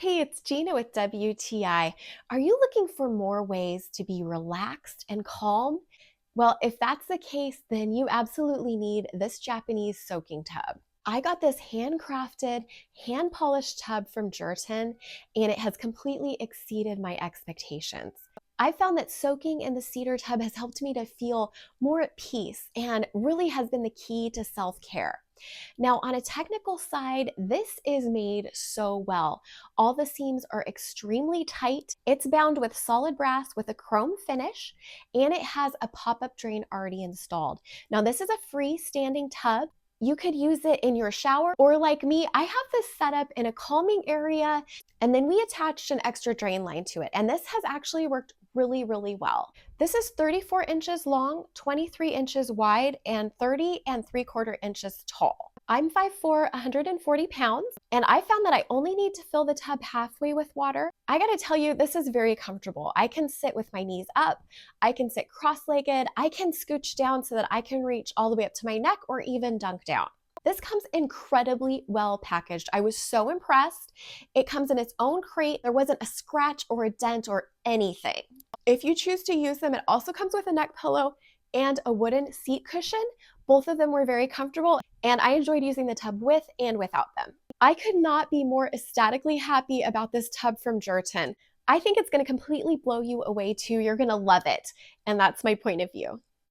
Hey, it's Gina with WTI. Are you looking for more ways to be relaxed and calm? Well, if that's the case, then you absolutely need this Japanese soaking tub. I got this handcrafted, hand polished tub from JRYTIN, and it has completely exceeded my expectations. I found that soaking in the cedar tub has helped me to feel more at peace and really has been the key to self care. Now, on a technical side, this is made so well. All the seams are extremely tight. It's bound with solid brass with a chrome finish, and it has a pop-up drain already installed. Now, this is a freestanding tub. You could use it in your shower, or like me, I have this set up in a calming area, and then we attached an extra drain line to it. And this has actually worked really, really well. This is 34 inches long, 23 inches wide, and 30 3/4 inches tall. I'm 5'4", 140 pounds, and I found that I only need to fill the tub halfway with water. I gotta tell you, this is very comfortable. I can sit with my knees up, I can sit cross-legged, I can scooch down so that I can reach all the way up to my neck or even dunk down. This comes incredibly well packaged. I was so impressed. It comes in its own crate. There wasn't a scratch or a dent or anything. If you choose to use them, it also comes with a neck pillow and a wooden seat cushion. Both of them were very comfortable, and I enjoyed using the tub with and without them. I could not be more ecstatically happy about this tub from JRYTIN. I think it's going to completely blow you away too. You're going to love it, and that's my point of view.